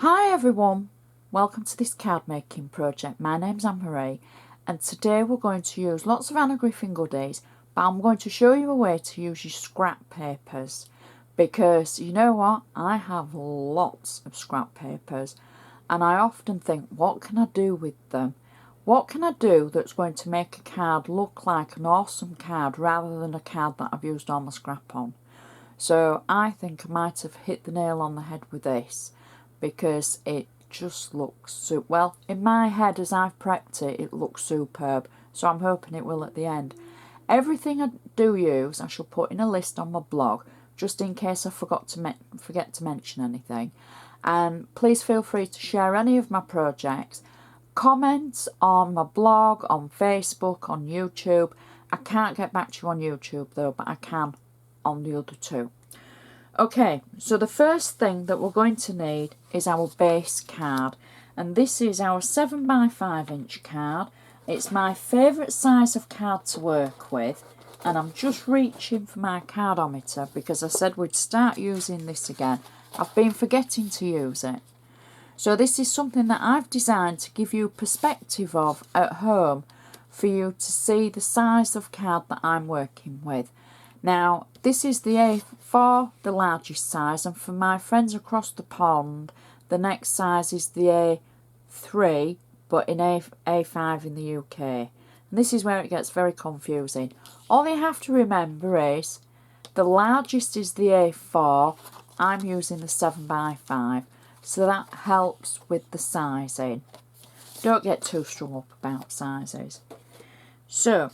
Hi everyone, welcome to this card making project. My name's Anne-Marie and today we're going to use lots of Anna Griffin goodies, but I'm going to show you a way to use your scrap papers because you know what, I have lots of scrap papers and I often think, what can I do with them? What can I do that's going to make a card look like an awesome card rather than a card that I've used all my scrap on? So I think I might have hit the nail on the head with this, because it just looks so well in my head. As I've prepped it, it looks superb, so I'm hoping it will at the end. Everything I do use I shall put in a list on my blog, just in case I forget to mention anything. And please feel free to share any of my projects, comments on my blog, on Facebook, on YouTube. I can't get back to you on YouTube though, but I can on the other two. Okay, so the first thing that we're going to need is our base card, and this is our 7x5" card. It's my favourite size of card to work with, and I'm just reaching for my cardometer because I said we'd start using this again. I've been forgetting to use it. So this is something that I've designed to give you perspective of at home, for you to see the size of card that I'm working with. Now, this is the A4, the largest size, and for my friends across the pond, the next size is the A3, but in A5 in the UK. And this is where it gets very confusing. All you have to remember is the largest is the A4, I'm using the 7x5, so that helps with the sizing. Don't get too strung up about sizes. So,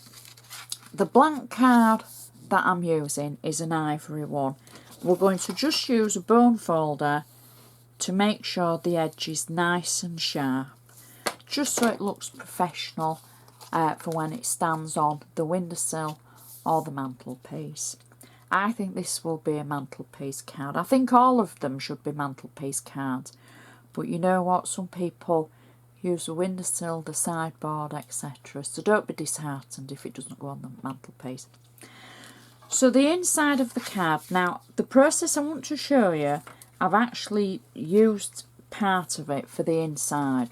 the blank card that I'm using is an ivory one. We're going to just use a bone folder to make sure the edge is nice and sharp, just so it looks professional for when it stands on the windowsill or the mantelpiece. I think this will be a mantelpiece card. I think all of them should be mantelpiece cards, but you know what, some people use the windowsill, the sideboard, etc. So don't be disheartened if it doesn't go on the mantelpiece. So the inside of the card, now the process I want to show you, I've actually used part of it for the inside,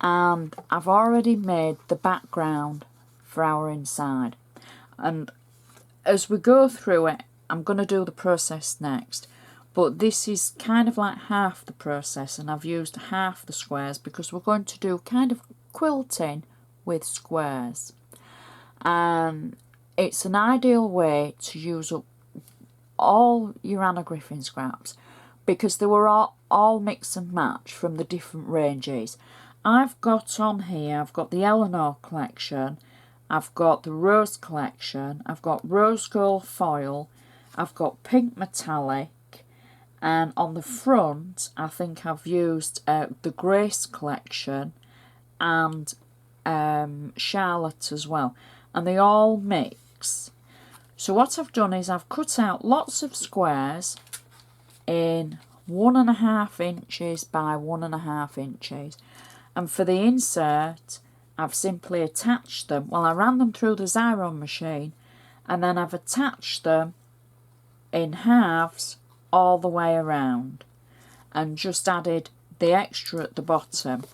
and I've already made the background for our inside, and as we go through it I'm going to do the process next, but this is kind of like half the process and I've used half the squares because we're going to do kind of quilting with squares. And it's an ideal way to use up all your Anna Griffin scraps because they were all mix and match from the different ranges. I've got on here, I've got the Eleanor collection, I've got the Rose collection, I've got rose gold foil, I've got pink metallic, and on the front I think I've used the Grace collection and Charlotte as well, and they all mix. So what I've done is I've cut out lots of squares in 1.5 inches by 1.5 inches, and for the insert I've simply attached them. Well, I ran them through the Xyron machine and then I've attached them in halves all the way around and just added the extra at the bottom,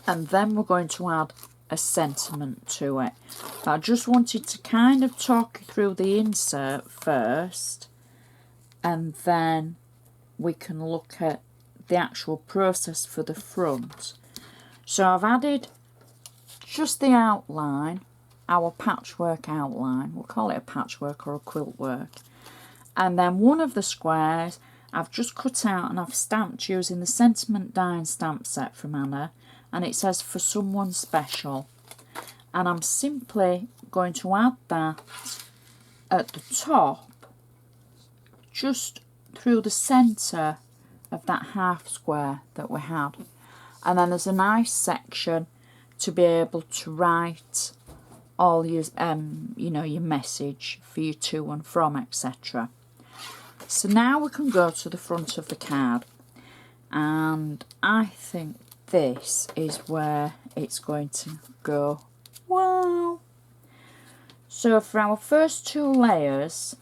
and then we're going to add a sentiment to it. But I just wanted to kind of talk you through the insert first, and then we can look at the actual process for the front. So I've added just the outline, our patchwork outline, we'll call it a patchwork or a quilt work, and then one of the squares I've just cut out and I've stamped using the sentiment die and stamp set from Anna, and it says for someone special, and I'm simply going to add that at the top just through the centre of that half square that we had, and then there's a nice section to be able to write all your you know, your message for your to and from, etc. So now we can go to the front of the card, and I think this is where it's going to go. Wow! So for our first 2 layers,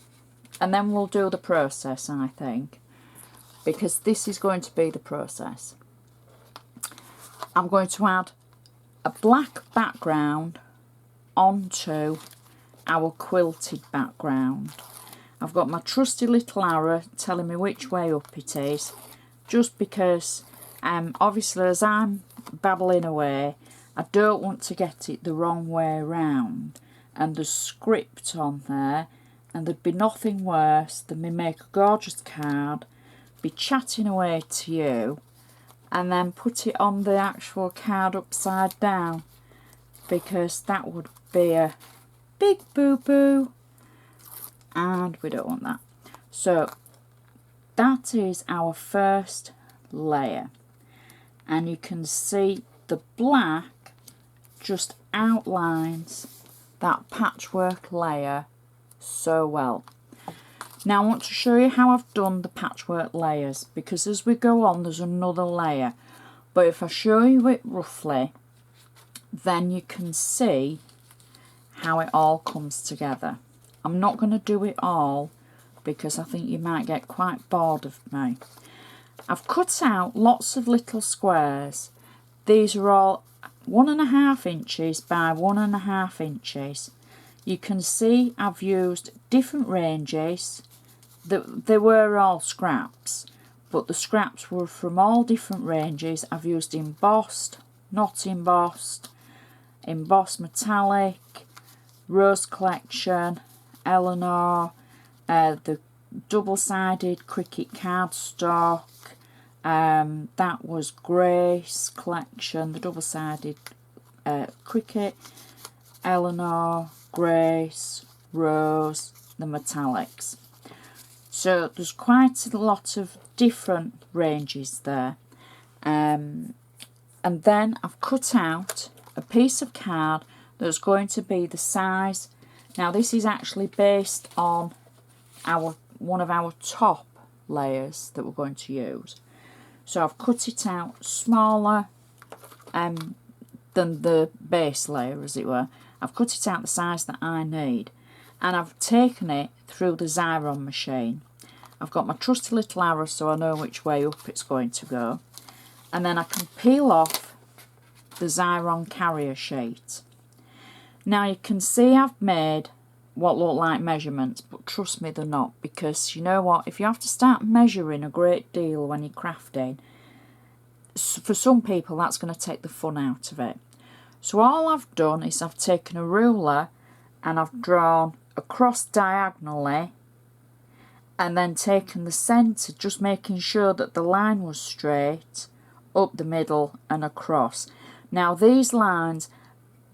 and then we'll do the process, I think, because this is going to be the process. I'm going to add a black background onto our quilted background. I've got my trusty little arrow telling me which way up it is, just because obviously as I'm babbling away, I don't want to get it the wrong way around, and there's script on there, and there'd be nothing worse than me make a gorgeous card, be chatting away to you, and then put it on the actual card upside down, because that would be a big boo-boo, and we don't want that. So that is our first layer, and you can see the black just outlines that patchwork layer so well. Now I want to show you how I've done the patchwork layers, because as we go on there's another layer, but if I show you it roughly, then you can see how it all comes together. I'm not going to do it all because I think you might get quite bored of me. I've cut out lots of little squares. These are all 1.5 inches by 1.5 inches. You can see I've used different ranges. They were all scraps, but the scraps were from all different ranges. I've used embossed, not embossed, embossed metallic, Rose Collection, Eleanor, the double-sided cricket cardstock, that was Grace Collection, the double-sided cricket, Eleanor, Grace, Rose, the metallics. So there's quite a lot of different ranges there. And then I've cut out a piece of card that's going to be the size. Now this is actually based on one of our top layers that we're going to use. So I've cut it out smaller than the base layer, as it were. I've cut it out the size that I need, and I've taken it through the Xyron machine. I've got my trusty little arrow so I know which way up it's going to go, and then I can peel off the Xyron carrier sheet. Now you can see I've made what look like measurements, but trust me they're not, because you know what, if you have to start measuring a great deal when you're crafting, for some people that's going to take the fun out of it. So all I've done is I've taken a ruler and I've drawn across diagonally, and then taken the centre, just making sure that the line was straight up the middle and across. Now these lines,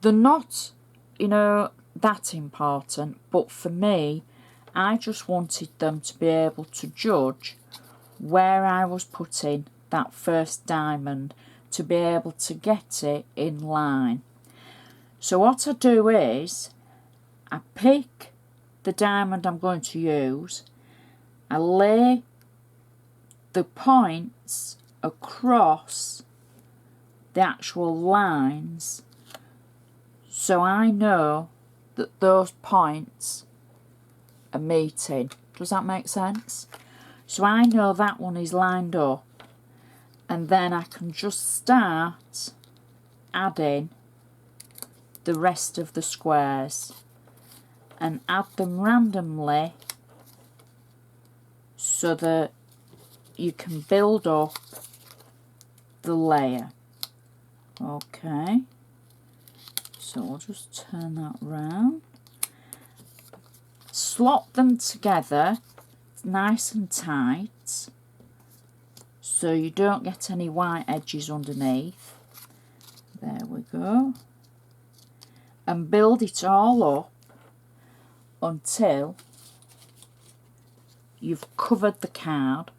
they're not, you know, that important, but for me, I just wanted them to be able to judge where I was putting that first diamond, to be able to get it in line. So what I do is I pick the diamond I'm going to use, I lay the points across the actual lines, so I know that those points are meeting. Does that make sense? So I know that one is lined up, and then I can just start adding the rest of the squares and add them randomly so that you can build up the layer. Okay, so we'll just turn that round, slot them together nice and tight so you don't get any white edges underneath. There we go, and build it all up until you've covered the card.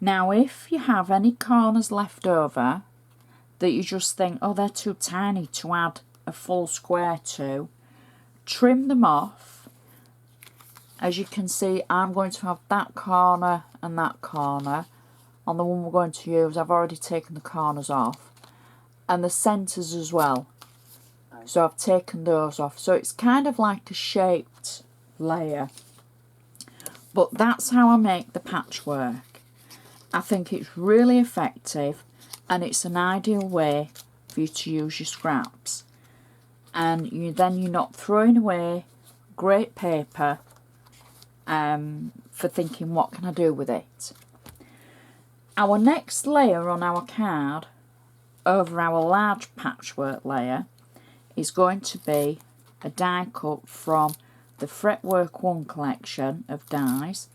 Now if you have any corners left over that you just think, oh, they're too tiny to add a full square to, trim them off. As you can see, I'm going to have that corner and that corner. On the one we're going to use, I've already taken the corners off, and the centres as well, so I've taken those off. So it's kind of like a shaped layer, but that's how I make the patchwork. I think it's really effective, and it's an ideal way for you to use your scraps. And you're not throwing away great paper for thinking, what can I do with it? Our next layer on our card over our large patchwork layer is going to be a die cut from the Fretwork 1 collection of dies,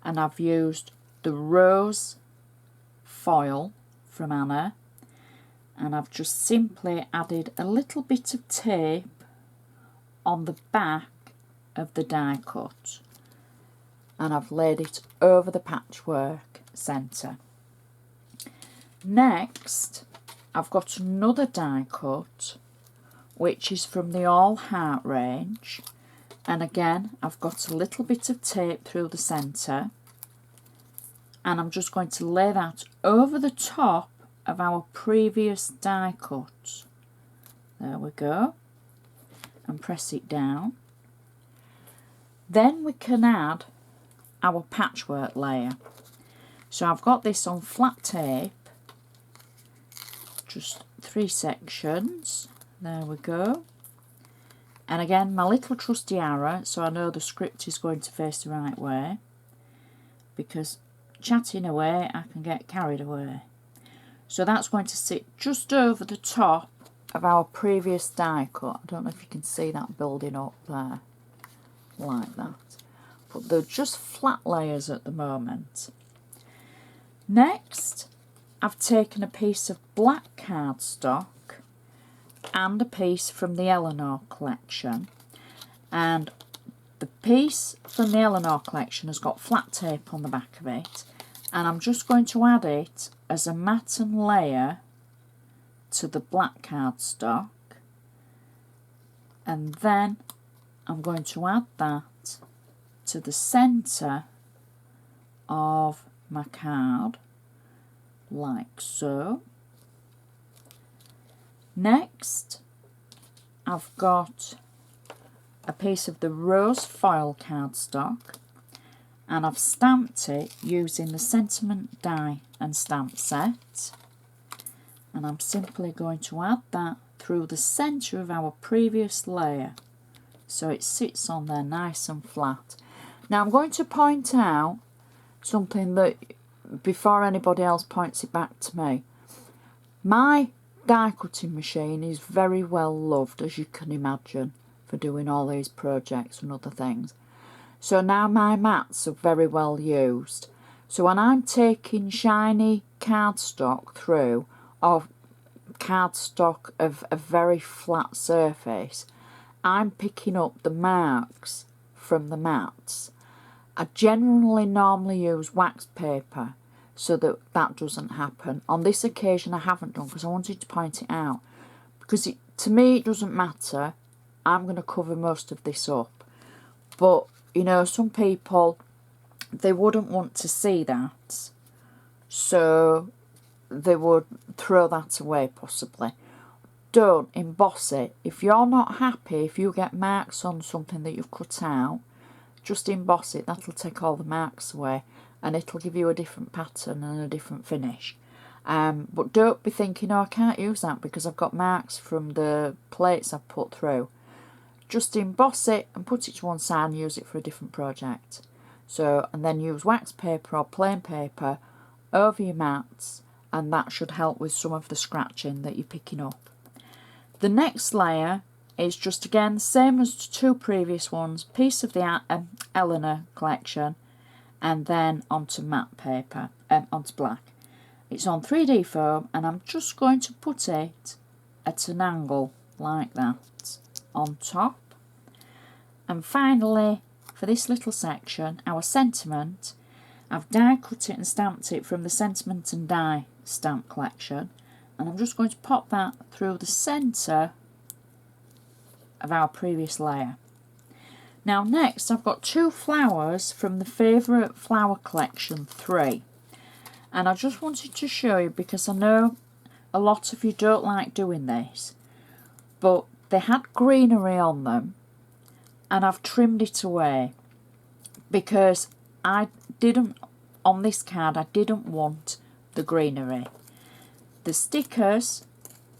and I've used the rose foil from Anna, and I've just simply added a little bit of tape on the back of the die cut, and I've laid it over the patchwork centre. Next, I've got another die cut which is from the All Heart range, and again I've got a little bit of tape through the centre, and I'm just going to lay that over the top of our previous die cut. There we go, and press it down. Then we can add our patchwork layer. So I've got this on flat tape, just 3 sections. There we go. And again, my little trusty arrow, so I know the script is going to face the right way, because chatting away I can get carried away. So that's going to sit just over the top of our previous die cut. I don't know if you can see that building up there, like that. But they're just flat layers at the moment. Next, I've taken a piece of black cardstock and a piece from the Eleanor collection, and the piece from the Eleanor collection has got flat tape on the back of it, and I'm just going to add it as a matten layer to the black cardstock, and then I'm going to add that to the centre of my card, like so. Next, I've got a piece of the rose foil cardstock, and I've stamped it using the sentiment die and stamp set, and I'm simply going to add that through the centre of our previous layer so it sits on there nice and flat. Now I'm going to point out something that, before anybody else points it back to me, my die cutting machine is very well loved, as you can imagine, for doing all these projects and other things. So now my mats are very well used. So when I'm taking shiny cardstock through, or cardstock of a very flat surface, I'm picking up the marks from the mats. I generally normally use wax paper so that that doesn't happen. On this occasion I haven't done, because I wanted to point it out, because to me it doesn't matter. I'm going to cover most of this up, but you know, some people, they wouldn't want to see that, so they would throw that away possibly. Don't emboss it. If you're not happy, if you get marks on something that you've cut out, just emboss it. That'll take all the marks away, and it'll give you a different pattern and a different finish. But don't be thinking, oh, I can't use that because I've got marks from the plates I've put through. Just emboss it and put it to one side and use it for a different project. So, and then use wax paper or plain paper over your mats, and that should help with some of the scratching that you're picking up. The next layer is just again same as the 2 previous ones, piece of the Eleanor collection, and then onto matte paper, onto black. It's on 3D foam, and I'm just going to put it at an angle like that on top. And finally, for this little section, our sentiment, I've die cut it and stamped it from the Sentiment and Die stamp collection, and I'm just going to pop that through the centre of our previous layer. Now next, I've got 2 flowers from the Favourite Flower Collection 3, and I just wanted to show you, because I know a lot of you don't like doing this, but they had greenery on them, and I've trimmed it away because I didn't, on this card I didn't want the greenery. The stickers,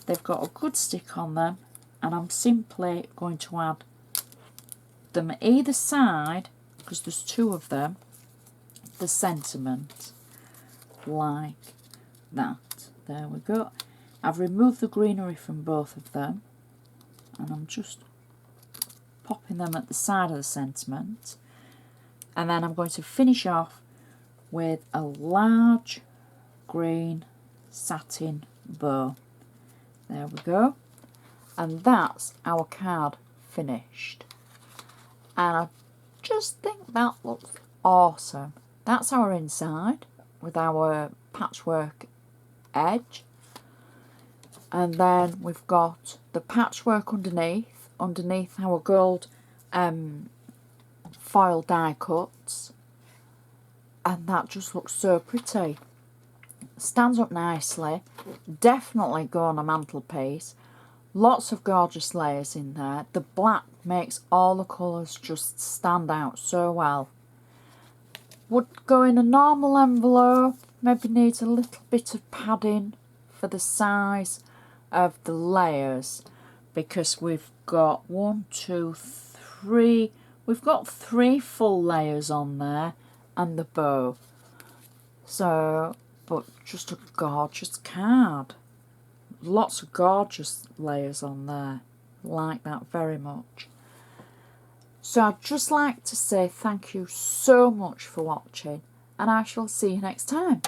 they've got a good stick on them, and I'm simply going to add them either side, because there's two of them, the sentiment, like that. There we go. I've removed the greenery from both of them, and I'm just popping them at the side of the sentiment, and then I'm going to finish off with a large green satin bow. There we go, and that's our card finished, and I just think that looks awesome. That's our inside with our patchwork edge, and then we've got the patchwork underneath our gold foil die cuts, and that just looks so pretty. Stands up nicely, definitely go on a mantelpiece. Lots of gorgeous layers in there. The black makes all the colours just stand out so well. Would go in a normal envelope, maybe needs a little bit of padding for the size of the layers, because we've got we've got 3 full layers on there and the bow. So, but just a gorgeous card. Lots of gorgeous layers on there. Like that very much. So I'd just like to say thank you so much for watching, and I shall see you next time.